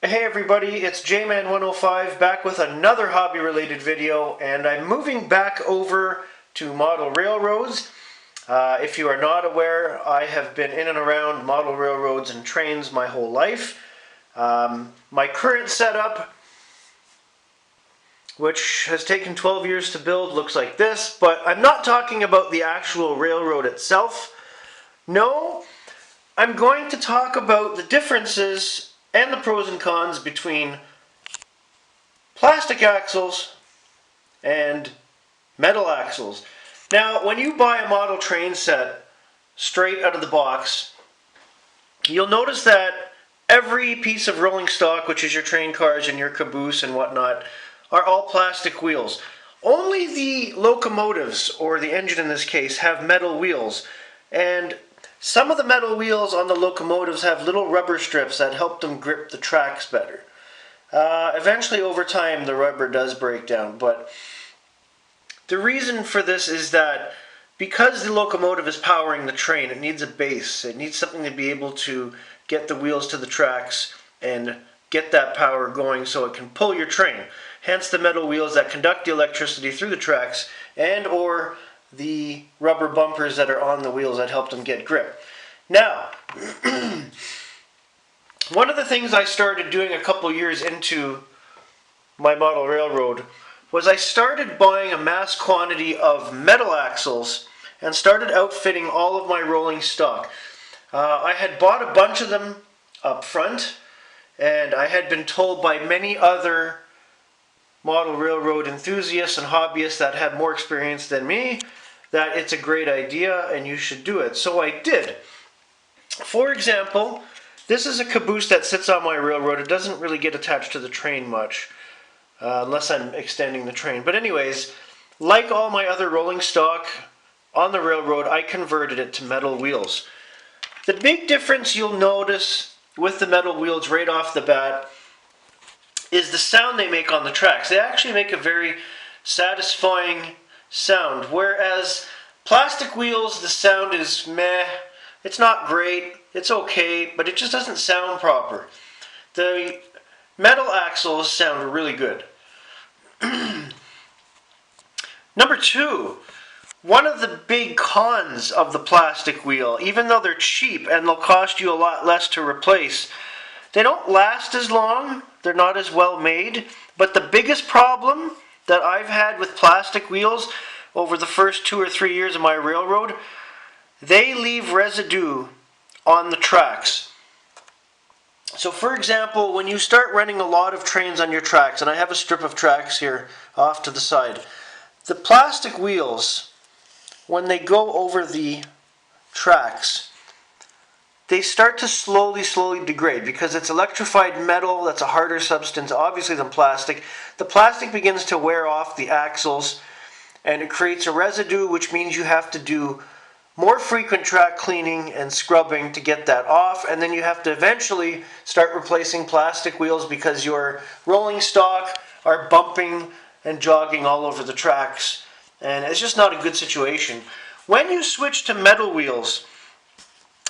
Hey everybody, it's JMan105 back with another hobby related video, and I'm moving back over to model railroads. If you are not aware, I have been in and around model railroads and trains my whole life. My current setup, which has taken 12 years to build, looks like this, but I'm not talking about the actual railroad itself. No, I'm going to talk about the differences and the pros and cons between plastic axles and metal axles. Now, when you buy a model train set straight out of the box, you'll notice that every piece of rolling stock, which is your train cars and your caboose and whatnot, are all plastic wheels. Only the locomotives, or the engine in this case, have metal wheels. And some of the metal wheels on the locomotives have little rubber strips that help them grip the tracks better. Eventually, over time, the rubber does break down, but the reason for this is that because the locomotive is powering the train, it needs a base. It needs something to be able to get the wheels to the tracks and get that power going so it can pull your train. Hence the metal wheels that conduct the electricity through the tracks and or the rubber bumpers that are on the wheels that help them get grip. Now, one of the things I started doing a couple years into my model railroad was I started buying a mass quantity of metal axles and started outfitting all of my rolling stock. I had bought a bunch of them up front, and I had been told by many other model railroad enthusiasts and hobbyists that had more experience than me that it's a great idea and you should do it. So I did. For example, this is a caboose that sits on my railroad. It doesn't really get attached to the train much, unless I'm extending the train. But anyways, like all my other rolling stock on the railroad, I converted it to metal wheels. The big difference you'll notice with the metal wheels right off the bat is the sound they make on the tracks. They actually make a very satisfying sound, whereas plastic wheels, the sound is meh. It's not great, it's okay, but it just doesn't sound proper. The metal axles sound really good. Number two, one of the big cons of the plastic wheel, even though they're cheap and they'll cost you a lot less to replace, they don't last as long, they're not as well made, but the biggest problem that I've had with plastic wheels over the first 2 or 3 years of my railroad, they leave residue on the tracks. So for example, when you start running a lot of trains on your tracks, and I have a strip of tracks here off to the side, the plastic wheels, when they go over the tracks, they start to slowly degrade because it's electrified metal. That's a harder substance, obviously, than plastic. The plastic begins to wear off the axles, and it creates a residue, which means you have to do more frequent track cleaning and scrubbing to get that off, and then you have to eventually start replacing plastic wheels because your rolling stock are bumping and jogging all over the tracks, and it's just not a good situation. When you switch to metal wheels,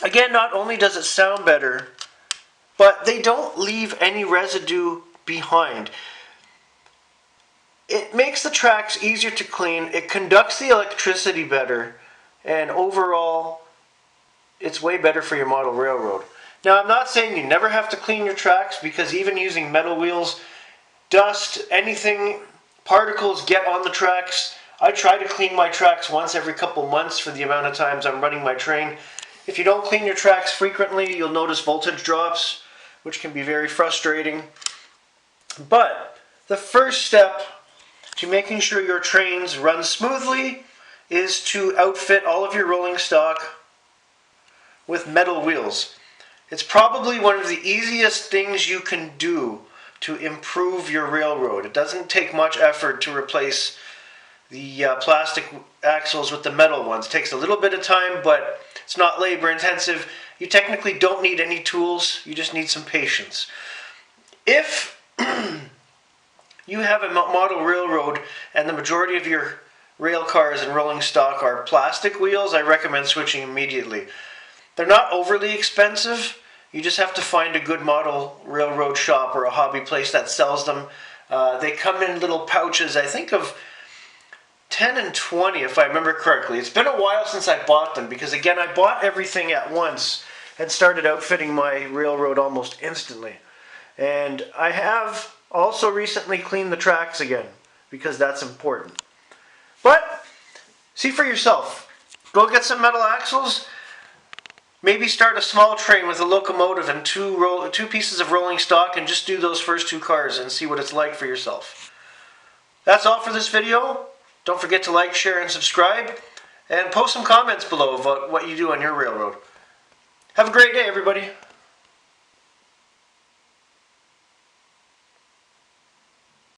again, not only does it sound better, but they don't leave any residue behind. It makes the tracks easier to clean, it conducts the electricity better, and overall, it's way better for your model railroad. Now, I'm not saying you never have to clean your tracks, because even using metal wheels, dust, anything, particles get on the tracks. I try to clean my tracks once every couple months for the amount of times I'm running my train. If you don't clean your tracks frequently, you'll notice voltage drops, which can be very frustrating. But the first step to making sure your trains run smoothly is to outfit all of your rolling stock with metal wheels. It's probably one of the easiest things you can do to improve your railroad. It doesn't take much effort to replace the plastic axles with the metal ones. It takes a little bit of time, but it's not labor intensive. You technically don't need any tools, you just need some patience. If you have a model railroad and the majority of your rail cars and rolling stock are plastic wheels, I recommend switching immediately. They're not overly expensive. You just have to find a good model railroad shop or a hobby place that sells them. They come in little pouches, I think of 10 and 20 if I remember correctly. It's been a while since I bought them because, again, I bought everything at once and started outfitting my railroad almost instantly. And I have also recently cleaned the tracks again because that's important. But see for yourself. Go get some metal axles. Maybe start a small train with a locomotive and two pieces of rolling stock and just do those first 2 cars and see what it's like for yourself. That's all for this video. Don't forget to like, share, and subscribe. And post some comments below about what you do on your railroad. Have a great day, everybody.